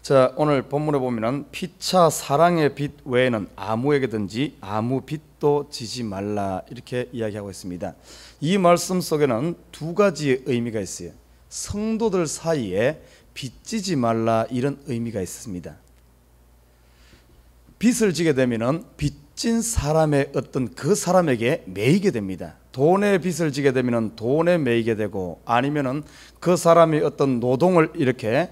자, 오늘 본문에 보면은 피차 사랑의 빚 외에는 아무에게든지 아무 빚도 지지 말라 이렇게 이야기하고 있습니다. 이 말씀 속에는 두 가지의 의미가 있어요. 성도들 사이에 빚지지 말라 이런 의미가 있습니다. 빚을 지게 되면은 빚진 사람의 어떤 그 사람에게 매이게 됩니다. 돈의 빚을 지게 되면은 돈에 매이게 되고, 아니면은 그 사람이 어떤 노동을 이렇게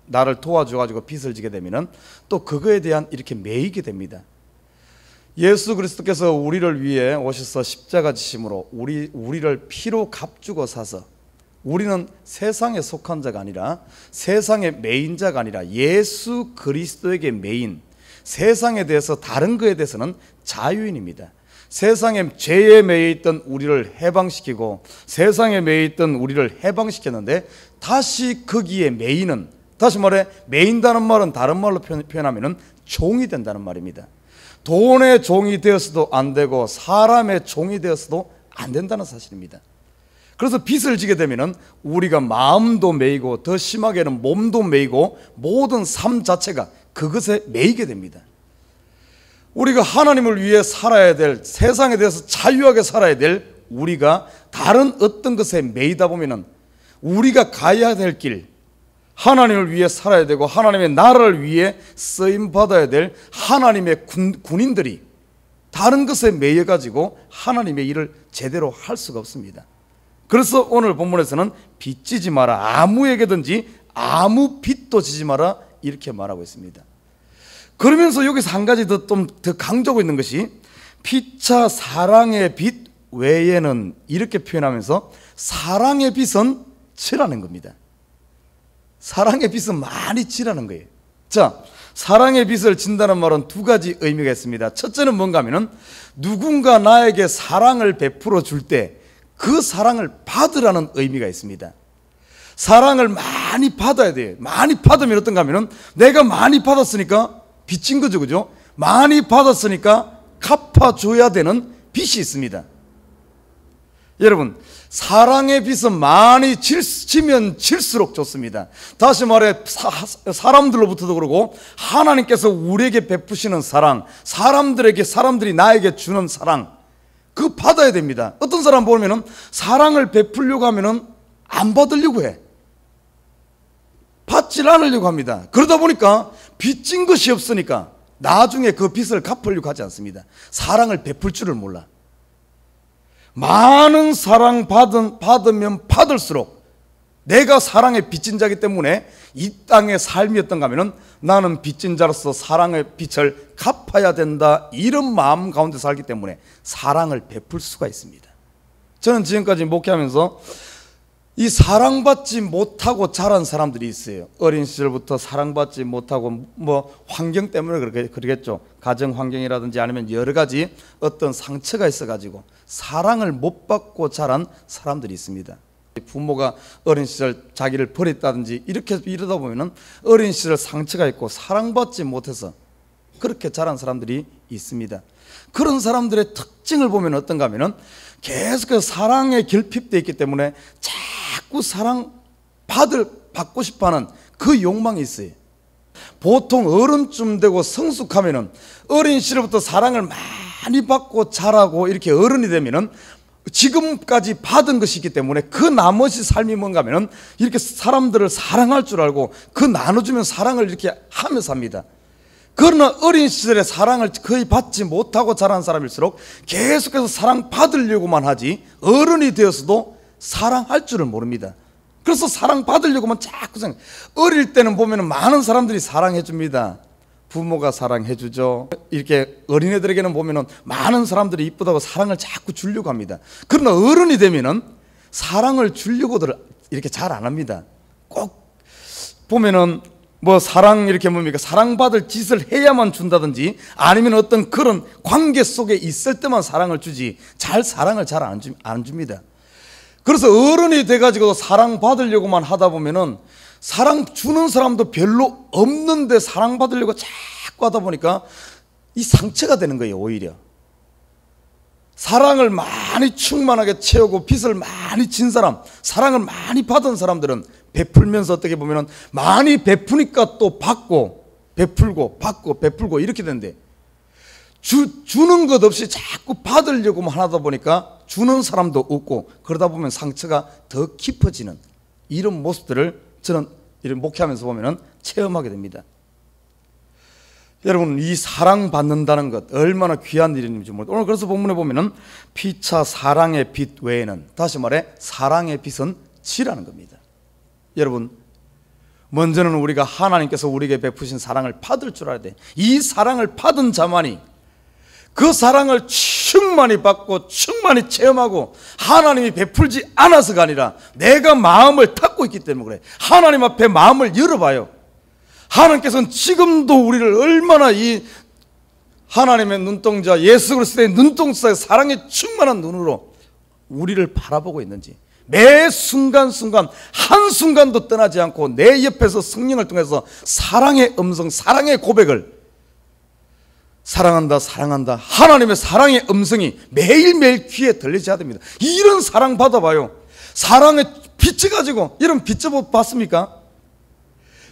나를 도와줘가지고 빚을 지게 되면은 또 그거에 대한 이렇게 매이게 됩니다. 예수 그리스도께서 우리를 위해 오셔서 십자가 지심으로 우리를 피로 값주고 사서, 우리는 세상에 속한 자가 아니라 세상에 매인 자가 아니라 예수 그리스도에게 매인, 세상에 대해서 다른 것에 대해서는 자유인입니다. 세상에 죄에 매여 있던 우리를 해방시키고 세상에 매여 있던 우리를 해방시켰는데, 다시 거기에 매이는, 다시 말해 매인다는 말은 다른 말로 표현하면 종이 된다는 말입니다. 돈의 종이 되어서도 안 되고 사람의 종이 되어서도 안 된다는 사실입니다. 그래서 빚을 지게 되면 우리가 마음도 매이고 더 심하게는 몸도 매이고 모든 삶 자체가 그것에 매이게 됩니다. 우리가 하나님을 위해 살아야 될, 세상에 대해서 자유하게 살아야 될 우리가 다른 어떤 것에 매이다 보면 우리가 가야 될 길, 하나님을 위해 살아야 되고 하나님의 나라를 위해 쓰임받아야 될 하나님의 군인들이 다른 것에 매여가지고 하나님의 일을 제대로 할 수가 없습니다. 그래서 오늘 본문에서는 빚지지 마라, 아무에게든지 아무 빚도 지지 마라 이렇게 말하고 있습니다. 그러면서 여기서 한 가지 더 강조하고 있는 것이 피차 사랑의 빚 외에는 이렇게 표현하면서 사랑의 빚은 지라는 겁니다. 사랑의 빚은 많이 지라는 거예요. 자, 사랑의 빚을 진다는 말은 두 가지 의미가 있습니다. 첫째는 뭔가 하면은 누군가 나에게 사랑을 베풀어 줄 때 그 사랑을 받으라는 의미가 있습니다. 사랑을 많이 받아야 돼요. 많이 받으면 어떤가 하면은 내가 많이 받았으니까 빚진 거죠, 그죠? 많이 받았으니까 갚아줘야 되는 빚이 있습니다. 여러분, 사랑의 빚은 많이 지면 질수록 좋습니다. 다시 말해 사람들로부터도 그러고 하나님께서 우리에게 베푸시는 사랑, 사람들이 나에게 주는 사랑, 그거 받아야 됩니다. 어떤 사람 보면은 사랑을 베풀려고 하면은 안 받으려고 해. 받질 않으려고 합니다. 그러다 보니까 빚진 것이 없으니까 나중에 그 빚을 갚으려고 하지 않습니다. 사랑을 베풀 줄을 몰라. 많은 사랑 받으면 받을수록 내가 사랑의 빚진 자이기 때문에 이 땅의 삶이 어떤가 하면은 나는 빚진 자로서 사랑의 빚을 갚아야 된다, 이런 마음 가운데 살기 때문에 사랑을 베풀 수가 있습니다. 저는 지금까지 목회하면서 이 사랑받지 못하고 자란 사람들이 있어요. 어린 시절부터 사랑받지 못하고 뭐 환경 때문에 그러겠죠. 가정 환경이라든지 아니면 여러 가지 어떤 상처가 있어가지고 사랑을 못 받고 자란 사람들이 있습니다. 부모가 어린 시절 자기를 버렸다든지 이러다 보면은 어린 시절 상처가 있고 사랑받지 못해서 그렇게 자란 사람들이 있습니다. 그런 사람들의 특징을 보면 어떤가 하면은 계속해서 사랑에 결핍되어 있기 때문에 자꾸 받고 싶어하는 그 욕망이 있어요. 보통 어른쯤 되고 성숙하면은 어린 시절부터 사랑을 많이 받고 자라고 이렇게 어른이 되면은 지금까지 받은 것이 있기 때문에 그 나머지 삶이 뭔가 하면은 이렇게 사람들을 사랑할 줄 알고 그 나눠주면 사랑을 이렇게 하며 삽니다. 그러나 어린 시절에 사랑을 거의 받지 못하고 자란 사람일수록 계속해서 사랑받으려고만 하지 어른이 되어서도 사랑할 줄을 모릅니다. 그래서 사랑받으려고만 자꾸 생각해요. 어릴 때는 보면 많은 사람들이 사랑해 줍니다. 부모가 사랑해 주죠. 이렇게 어린애들에게는 보면 많은 사람들이 이쁘다고 사랑을 자꾸 주려고 합니다. 그러나 어른이 되면 사랑을 주려고들 이렇게 잘 안 합니다. 꼭 보면은 뭐 사랑 이렇게 뭡니까? 사랑받을 짓을 해야만 준다든지 아니면 어떤 그런 관계 속에 있을 때만 사랑을 주지 사랑을 잘 안 줍니다. 그래서 어른이 돼가지고 사랑받으려고만 하다 보면은 사랑 주는 사람도 별로 없는데 사랑받으려고 자꾸 하다 보니까 이 상처가 되는 거예요. 오히려 사랑을 많이 충만하게 채우고 빚을 많이 진 사람, 사랑을 많이 받은 사람들은 베풀면서 어떻게 보면은 많이 베푸니까 또 받고 베풀고 받고 베풀고 이렇게 되는데, 주는 것 없이 자꾸 받으려고 하다 보니까 주는 사람도 없고, 그러다 보면 상처가 더 깊어지는 이런 모습들을 저는 이런 목회하면서 보면은 체험하게 됩니다. 여러분, 이 사랑받는다는 것 얼마나 귀한 일인지 모릅니다. 오늘 그래서 본문에 보면은 피차 사랑의 빛 외에는, 다시 말해 사랑의 빛은 지라는 겁니다. 여러분, 먼저는 우리가 하나님께서 우리에게 베푸신 사랑을 받을 줄 알아야 돼. 이 사랑을 받은 자만이 그 사랑을 충만히 받고 충만히 체험하고, 하나님이 베풀지 않아서가 아니라 내가 마음을 닫고 있기 때문에 그래. 하나님 앞에 마음을 열어봐요. 하나님께서는 지금도 우리를 얼마나 이 하나님의 눈동자 예수 그리스도의 눈동자의 사랑의 충만한 눈으로 우리를 바라보고 있는지, 매 순간순간 한순간도 떠나지 않고 내 옆에서 성령을 통해서 사랑의 음성, 사랑의 고백을, 사랑한다 사랑한다 하나님의 사랑의 음성이 매일매일 귀에 들리셔야 됩니다. 이런 사랑 받아봐요. 사랑의 빛이 가지고, 여러분 빛 봤습니까?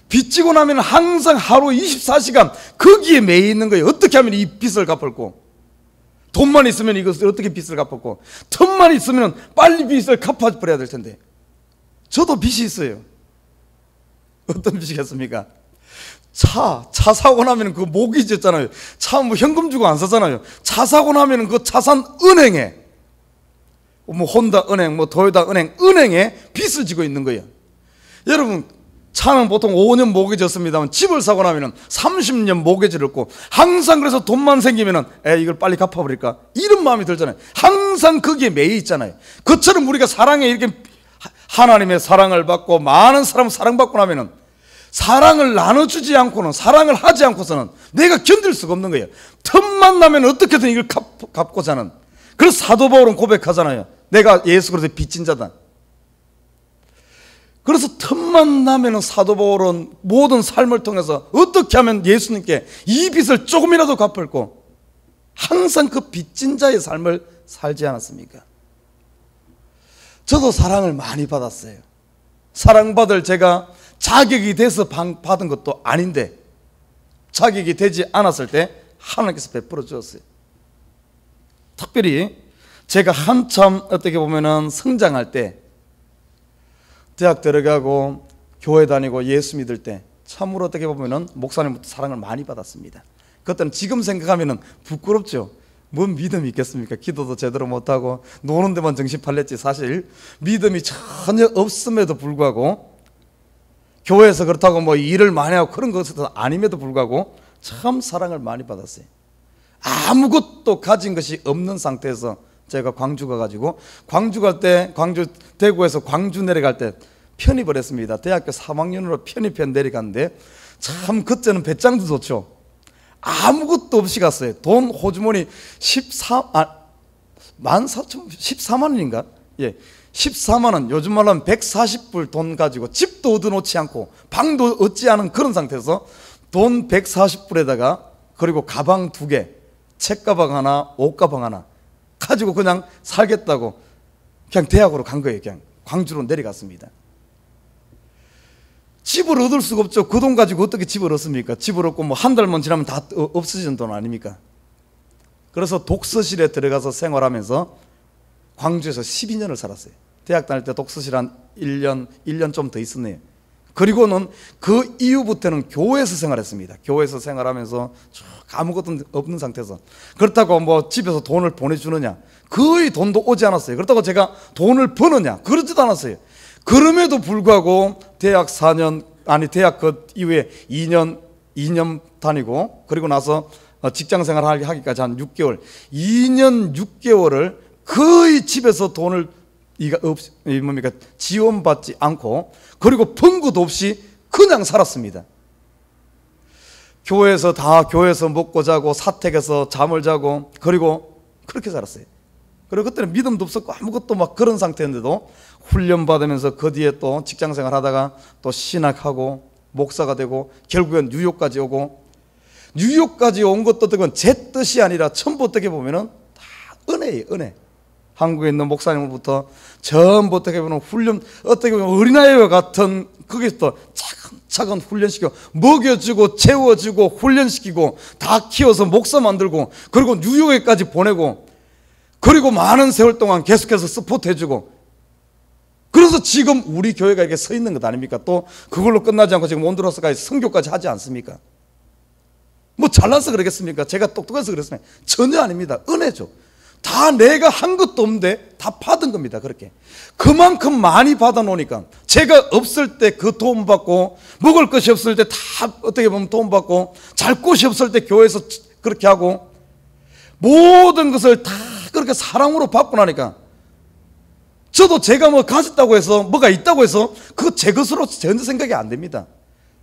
빚지고 나면 항상 하루 24시간 거기에 매여 있는 거예요. 어떻게 하면 이 빚을 갚을고, 돈만 있으면 이것을 어떻게 빚을 갚을고, 틈만 있으면 빨리 빚을 갚아버려야 될 텐데. 저도 빚이 있어요. 어떤 빚이겠습니까? 차 사고 나면 그 모기지 있잖아요. 차 뭐 현금 주고 안 사잖아요. 차 사고 나면 그 차산 은행에, 뭐 혼다 은행, 뭐 도요타 은행에 빚을 지고 있는 거예요. 여러분, 차는 보통 5년 모기졌습니다만 집을 사고 나면 30년 모기지를 얻고, 항상 그래서 돈만 생기면 이걸 빨리 갚아버릴까 이런 마음이 들잖아요. 항상 거기에 매여 있잖아요. 그처럼 우리가 사랑에 이렇게 하나님의 사랑을 받고 많은 사람 사랑받고 나면 사랑을 나눠주지 않고는, 사랑을 하지 않고서는 내가 견딜 수가 없는 거예요. 틈만 나면 어떻게든 이걸 갚고자 하는. 그래서 사도 바울은 고백하잖아요. 내가 예수 그리스도의 빚진 자다. 그래서 틈만 나면 사도 바울은 모든 삶을 통해서 어떻게 하면 예수님께 이 빚을 조금이라도 갚을고, 항상 그 빚진 자의 삶을 살지 않았습니까? 저도 사랑을 많이 받았어요. 사랑받을 제가 자격이 돼서 받은 것도 아닌데, 자격이 되지 않았을 때 하나님께서 베풀어 주었어요. 특별히 제가 한참 어떻게 보면은 성장할 때, 대학 들어가고 교회 다니고 예수 믿을 때 참으로 어떻게 보면은 목사님부터 사랑을 많이 받았습니다. 그때는 지금 생각하면은 부끄럽죠. 뭔 믿음이 있겠습니까? 기도도 제대로 못하고 노는 데만 정신 팔렸지, 사실 믿음이 전혀 없음에도 불구하고, 교회에서 그렇다고 뭐 일을 많이 하고 그런 것은 아님에도 불구하고 참 사랑을 많이 받았어요. 아무것도 가진 것이 없는 상태에서 제가 광주 가가지고, 광주 갈 때, 대구에서 광주 내려갈 때 편입을 했습니다. 대학교 3학년으로 편입해 내려갔는데, 참 그때는 배짱도 좋죠. 아무것도 없이 갔어요. 돈 호주머니 14만 원인가? 예, 14만 원, 요즘 말로 하면 140불 돈 가지고 집도 얻어놓지 않고 방도 얻지 않은 그런 상태에서 돈 140불에다가, 그리고 가방 2개, 책가방 하나, 옷가방 하나 가지고 그냥 살겠다고 그냥 대학으로 간 거예요. 그냥 광주로 내려갔습니다. 집을 얻을 수가 없죠. 그 돈 가지고 어떻게 집을 얻습니까? 집을 얻고 뭐 한 달만 지나면 다 없어지는 돈 아닙니까? 그래서 독서실에 들어가서 생활하면서 광주에서 12년을 살았어요. 대학 다닐 때 독서실 한 1년 좀 더 있었네요. 그리고는 그 이후부터는 교회에서 생활했습니다. 교회에서 생활하면서 아무것도 없는 상태에서, 그렇다고 뭐 집에서 돈을 보내주느냐, 거의 돈도 오지 않았어요. 그렇다고 제가 돈을 버느냐, 그러지도 않았어요. 그럼에도 불구하고 대학 그 이후에 2년 다니고, 그리고 나서 직장생활 하기까지 한 6개월, 2년 6개월을 거의 집에서 돈을 지원받지 않고, 그리고 번거도 없이 그냥 살았습니다. 교회에서 먹고 자고, 사택에서 잠을 자고, 그리고 그렇게 살았어요. 그리고 그때는 믿음도 없었고 아무것도 막 그런 상태인데도 훈련 받으면서 그 뒤에 또 직장생활 하다가 또 신학하고 목사가 되고, 결국엔 뉴욕까지 오고, 뉴욕까지 온 것도 제 뜻이 아니라 전부 어떻게 보면은 다 은혜예요, 은혜. 한국에 있는 목사님으로부터 전부 어떻게 보면 훈련, 어떻게 보면 어린아이와 같은 거기서 차근차근 훈련시켜 먹여주고 재워주고 훈련시키고 다 키워서 목사 만들고 그리고 뉴욕에까지 보내고 그리고 많은 세월 동안 계속해서 서포트해주고 그래서 지금 우리 교회가 이렇게 서 있는 것 아닙니까? 또 그걸로 끝나지 않고 지금 온두라스까지 선교까지 하지 않습니까? 뭐 잘나서 그러겠습니까? 제가 똑똑해서 그랬습니까? 전혀 아닙니다. 은혜죠. 다 내가 한 것도 없는데 다 받은 겁니다. 그렇게 그만큼 많이 받아 놓으니까 제가 없을 때 그 도움 받고 먹을 것이 없을 때 다 어떻게 보면 도움 받고 잘 곳이 없을 때 교회에서 그렇게 하고 모든 것을 다 그렇게 사랑으로 받고 나니까 저도 제가 뭐 가졌다고 해서 뭐가 있다고 해서 그거 제 것으로 전혀 생각이 안 됩니다.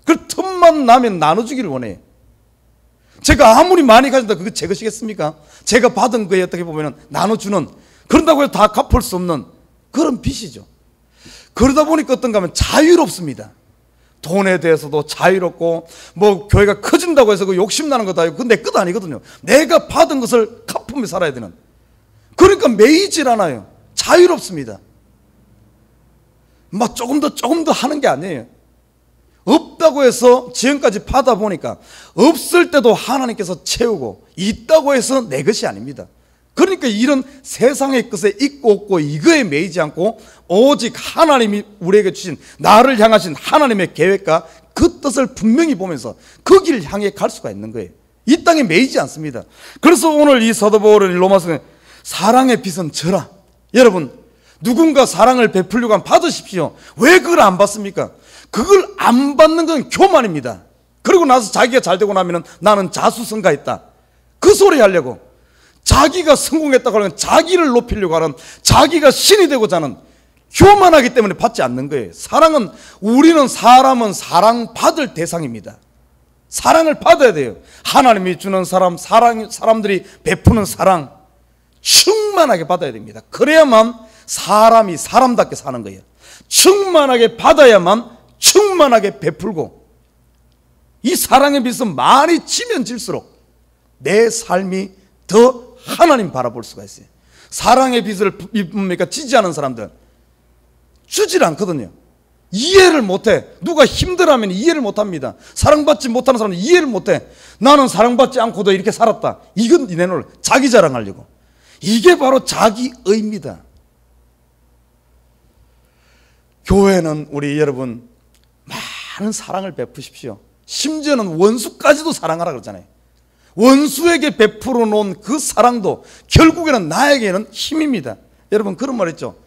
그 틈만 나면 나눠주기를 원해요. 제가 아무리 많이 가진다 그게 제 것이겠습니까? 제가 받은 거에 어떻게 보면 나눠주는 그런다고 해서 다 갚을 수 없는 그런 빚이죠. 그러다 보니까 어떤가 하면 자유롭습니다. 돈에 대해서도 자유롭고 뭐 교회가 커진다고 해서 그 욕심나는 것도 아니고 그건 내 것 아니거든요. 내가 받은 것을 갚으며 살아야 되는 그러니까 매이질 않아요. 자유롭습니다. 막 조금 더 하는 게 아니에요. 없다고 해서 지금까지 받아보니까 없을 때도 하나님께서 채우고 있다고 해서 내 것이 아닙니다. 그러니까 이런 세상의 것에 있고 없고 이거에 매이지 않고 오직 하나님이 우리에게 주신 나를 향하신 하나님의 계획과 그 뜻을 분명히 보면서 그 길을 향해 갈 수가 있는 거예요. 이 땅에 매이지 않습니다. 그래서 오늘 이 사도 바울은 로마서에 사랑의 빚은 져라. 여러분 누군가 사랑을 베풀려고 하면 받으십시오. 왜 그걸 안 받습니까? 그걸 안 받는 건 교만입니다. 그리고 나서 자기가 잘 되고 나면 나는 자수성가했다 그 소리 하려고 자기가 성공했다고 하면 자기를 높이려고 하는 자기가 신이 되고자 하는 교만하기 때문에 받지 않는 거예요. 사랑은 우리는 사람은 사랑받을 대상입니다. 사랑을 받아야 돼요. 하나님이 주는 사람들이 베푸는 사랑 충만하게 받아야 됩니다. 그래야만 사람이 사람답게 사는 거예요. 충만하게 받아야만 충만하게 베풀고 이 사랑의 빚은 많이 지면 질수록 내 삶이 더 하나님 바라볼 수가 있어요. 사랑의 빚을 지지 않은 사람들 주질 않거든요. 이해를 못해. 누가 힘들어하면 이해를 못합니다. 사랑받지 못하는 사람은 이해를 못해. 나는 사랑받지 않고도 이렇게 살았다. 이건 내놓을 자기 자랑하려고. 이게 바로 자기의입니다. 교회는 우리 여러분 많은 사랑을 베푸십시오. 심지어는 원수까지도 사랑하라 그러잖아요. 원수에게 베풀어 놓은 그 사랑도 결국에는 나에게는 힘입니다. 여러분 그런 말 있죠.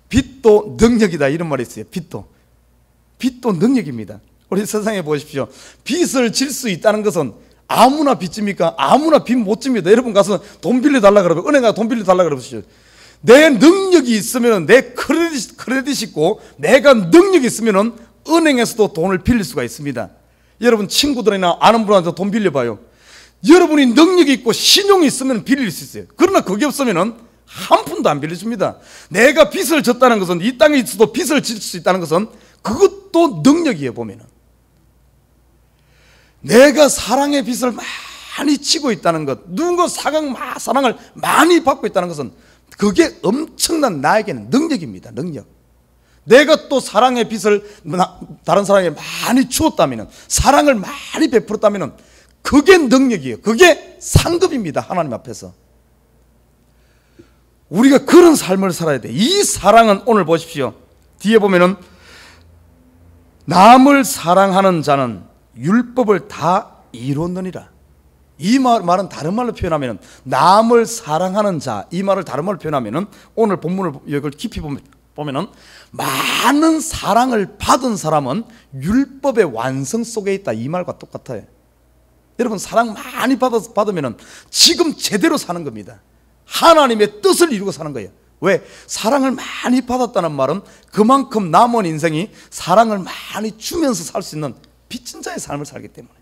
빚도 능력이다 이런 말이 있어요. 빚도 능력입니다. 우리 세상에 보십시오. 빚을 질 수 있다는 것은 아무나 빚집니까? 아무나 빚 못 집니다. 여러분 가서 돈 빌려달라 그러면 은행 가서 돈 빌려달라 그러십시오. 내 능력이 있으면 내 크레딧이 있고 내가 능력이 있으면 은행에서도 돈을 빌릴 수가 있습니다. 여러분 친구들이나 아는 분한테 돈 빌려봐요. 여러분이 능력이 있고 신용이 있으면 빌릴 수 있어요. 그러나 그게 없으면 한 푼도 안 빌려줍니다. 내가 빚을 졌다는 것은 이 땅에 있어도 빚을 질 수 있다는 것은 그것도 능력이에요. 보면은 내가 사랑의 빚을 많이 지고 있다는 것, 누군가 사랑을 많이 받고 있다는 것은 그게 엄청난 나에게는 능력입니다. 능력. 내가 또 사랑의 빚을 다른 사람에게 많이 주었다면, 사랑을 많이 베풀었다면 그게 능력이에요. 그게 상급입니다. 하나님 앞에서. 우리가 그런 삶을 살아야 돼. 이 사랑은 오늘 보십시오. 뒤에 보면은 남을 사랑하는 자는 율법을 다 이뤘느니라. 이 말은 다른 말로 표현하면 남을 사랑하는 자, 이 말을 다른 말로 표현하면 오늘 본문을 이걸 깊이 보면은 많은 사랑을 받은 사람은 율법의 완성 속에 있다. 이 말과 똑같아요. 여러분 사랑 많이 받으면 지금 제대로 사는 겁니다. 하나님의 뜻을 이루고 사는 거예요. 왜? 사랑을 많이 받았다는 말은 그만큼 남은 인생이 사랑을 많이 주면서 살 수 있는 빚진 자의 삶을 살기 때문에.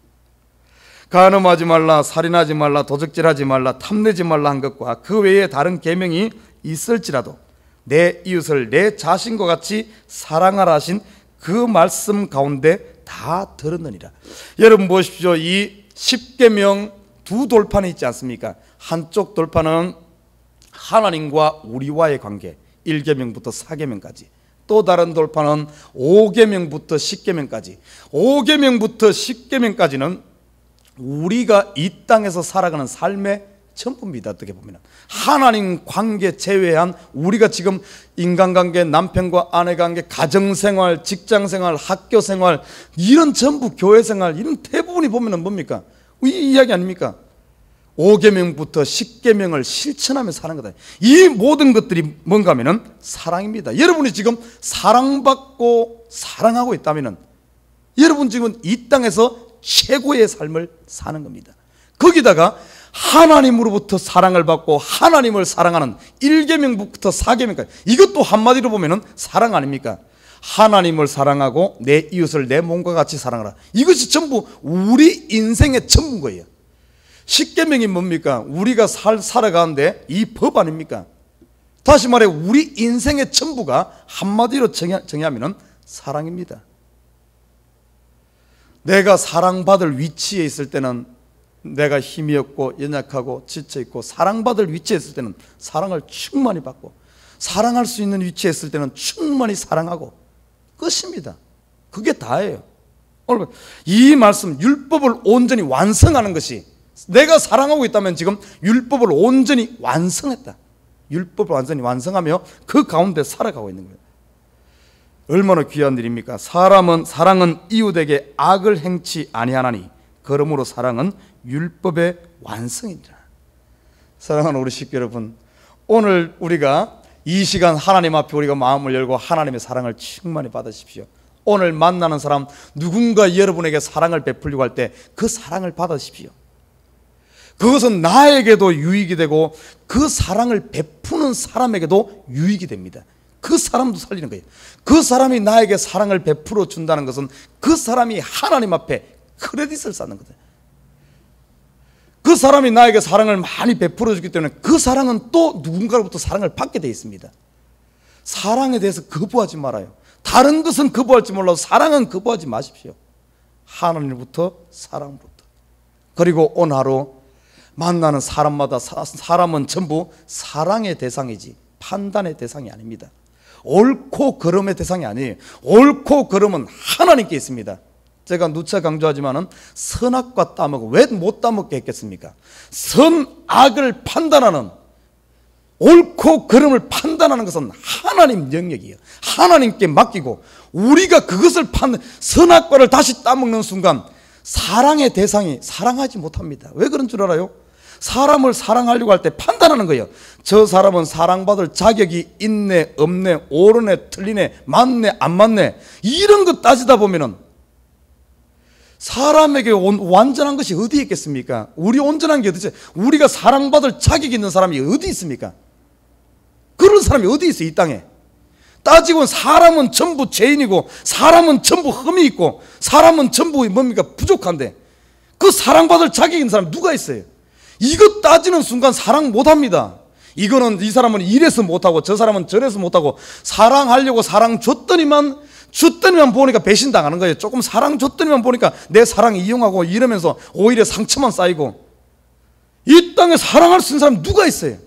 간음하지 말라, 살인하지 말라, 도적질하지 말라, 탐내지 말라 한 것과 그 외에 다른 계명이 있을지라도 내 이웃을 내 자신과 같이 사랑하라 하신 그 말씀 가운데 다 들었느니라. 여러분 보십시오. 이 10계명 두 돌판이 있지 않습니까? 한쪽 돌판은 하나님과 우리와의 관계, 1계명부터 4계명까지. 또 다른 돌파는 5계명부터 10계명까지. 5계명부터 10계명까지는 우리가 이 땅에서 살아가는 삶의 전부입니다. 어떻게 보면 하나님 관계 제외한 우리가 지금 인간관계, 남편과 아내관계, 가정생활, 직장생활, 학교생활, 이런 전부 교회생활, 이런 대부분이 보면 뭡니까? 이 이야기 아닙니까? 5계명부터 10계명을 실천하며 사는 거다. 이 모든 것들이 뭔가 하면은 사랑입니다. 여러분이 지금 사랑받고 사랑하고 있다면은 여러분 지금 이 땅에서 최고의 삶을 사는 겁니다. 거기다가 하나님으로부터 사랑을 받고 하나님을 사랑하는 1계명부터 4계명까지, 이것도 한마디로 보면은 사랑 아닙니까? 하나님을 사랑하고 내 이웃을 내 몸과 같이 사랑하라. 이것이 전부 우리 인생의 전부인 거예요. 10계명이 뭡니까? 우리가 살아가는데 이 법 아닙니까? 다시 말해 우리 인생의 전부가 한마디로 정의하면 사랑입니다. 내가 사랑받을 위치에 있을 때는 내가 힘이 없고 연약하고 지쳐있고, 사랑받을 위치에 있을 때는 사랑을 충만히 받고, 사랑할 수 있는 위치에 있을 때는 충만히 사랑하고, 끝입니다. 그게 다예요. 오늘 이 말씀, 율법을 온전히 완성하는 것이, 내가 사랑하고 있다면 지금 율법을 온전히 완성했다. 율법을 완전히 완성하며 그 가운데 살아가고 있는 거예요. 얼마나 귀한 일입니까? 사랑은 이웃에게 악을 행치 아니하나니 그러므로 사랑은 율법의 완성이니라. 사랑하는 우리 식구 여러분, 오늘 우리가 이 시간 하나님 앞에 우리가 마음을 열고 하나님의 사랑을 충만히 받으십시오. 오늘 만나는 사람, 누군가 여러분에게 사랑을 베풀려고 할 때 그 사랑을 받으십시오. 그것은 나에게도 유익이 되고 그 사랑을 베푸는 사람에게도 유익이 됩니다. 그 사람도 살리는 거예요. 그 사람이 나에게 사랑을 베풀어 준다는 것은 그 사람이 하나님 앞에 크레딧을 쌓는 거다. 그 사람이 나에게 사랑을 많이 베풀어 주기 때문에 그 사랑은 또 누군가로부터 사랑을 받게 되어 있습니다. 사랑에 대해서 거부하지 말아요. 다른 것은 거부할지 몰라도 사랑은 거부하지 마십시오. 하나님부터 사랑부터. 그리고 오늘 하루 만나는 사람마다 사람은 전부 사랑의 대상이지 판단의 대상이 아닙니다. 옳고 그름의 대상이 아니에요. 옳고 그름은 하나님께 있습니다. 제가 누차 강조하지만은 선악과 따먹어, 왜 못 따먹게 했겠습니까? 선악을 판단하는, 옳고 그름을 판단하는 것은 하나님 영역이에요. 하나님께 맡기고 우리가 그것을 선악과를 다시 따먹는 순간 사랑의 대상이 사랑하지 못합니다. 왜 그런 줄 알아요? 사람을 사랑하려고 할 때 판단하는 거예요. 저 사람은 사랑받을 자격이 있네 없네, 옳으네 틀리네, 맞네 안 맞네, 이런 거 따지다 보면은 사람에게 완전한 것이 어디 있겠습니까? 우리 온전한 게 어디지? 우리가 사랑받을 자격이 있는 사람이 어디 있습니까? 그런 사람이 어디 있어요? 이 땅에 따지고 사람은 전부 죄인이고 사람은 전부 흠이 있고 사람은 전부 뭡니까? 부족한데 그 사랑받을 자격이 있는 사람 누가 있어요? 이거 따지는 순간 사랑 못합니다. 이거는 이 사람은 이래서 못하고 저 사람은 저래서 못하고, 사랑하려고 사랑 줬더니만 보니까 배신당하는 거예요. 조금 사랑 줬더니만 보니까 내 사랑 이용하고 이러면서 오히려 상처만 쌓이고. 이 땅에 사랑할 수 있는 사람 누가 있어요?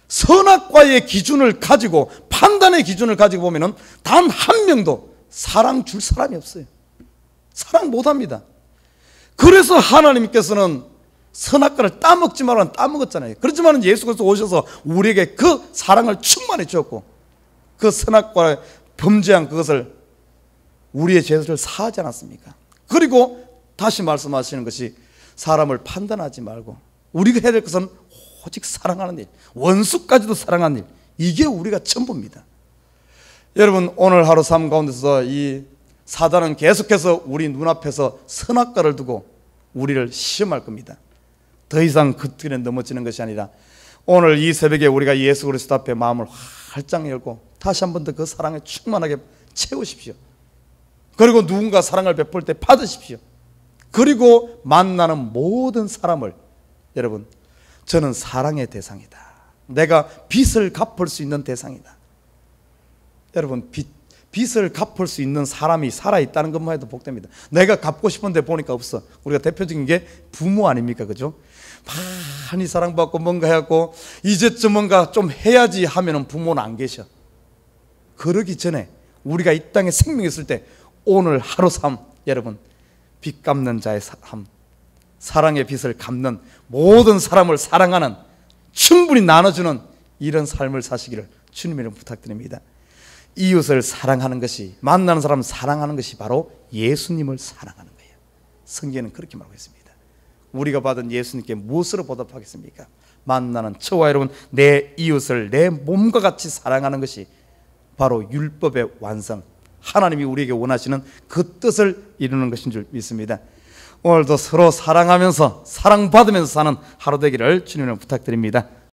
선악과의 기준을 가지고, 판단의 기준을 가지고 보면은 단 한 명도 사랑 줄 사람이 없어요. 사랑 못합니다. 그래서 하나님께서는 선악과를 따먹지 말라는 따먹었잖아요. 그렇지만 예수 그리스도 오셔서 우리에게 그 사랑을 충만히 주었고 그 선악과를 범죄한 그것을, 우리의 죄를 사하지 않았습니까? 그리고 다시 말씀하시는 것이 사람을 판단하지 말고 우리가 해야 될 것은 오직 사랑하는 일, 원수까지도 사랑하는 일, 이게 우리가 전부입니다. 여러분, 오늘 하루 삶 가운데서 이 사단은 계속해서 우리 눈앞에서 선악과를 두고 우리를 시험할 겁니다. 더 이상 그 틀에 넘어지는 것이 아니라 오늘 이 새벽에 우리가 예수 그리스도 앞에 마음을 활짝 열고 다시 한 번 더 그 사랑에 충만하게 채우십시오. 그리고 누군가 사랑을 베풀 때 받으십시오. 그리고 만나는 모든 사람을, 여러분, 저는 사랑의 대상이다, 내가 빚을 갚을 수 있는 대상이다. 여러분, 빚을 갚을 수 있는 사람이 살아있다는 것만 해도 복됩니다. 내가 갚고 싶은데 보니까 없어. 우리가 대표적인 게 부모 아닙니까? 그죠? 많이 사랑받고 뭔가 해갖고 이제쯤 뭔가 좀 해야지 하면은 부모는 안 계셔. 그러기 전에 우리가 이 땅에 생명이 있을 때 오늘 하루 삶, 여러분, 빚 갚는 자의 삶, 사랑의 빚을 갚는, 모든 사람을 사랑하는, 충분히 나눠주는 이런 삶을 사시기를 주님 이름 부탁드립니다. 이웃을 사랑하는 것이, 만나는 사람을 사랑하는 것이 바로 예수님을 사랑하는 거예요. 성경에는 그렇게 말하고 있습니다. 우리가 받은 예수님께 무엇으로 보답하겠습니까? 만나는 저와 여러분, 내 이웃을 내 몸과 같이 사랑하는 것이 바로 율법의 완성, 하나님이 우리에게 원하시는 그 뜻을 이루는 것인 줄 믿습니다. 오늘도 서로 사랑하면서 사랑받으면서 사는 하루 되기를 주님을 부탁드립니다.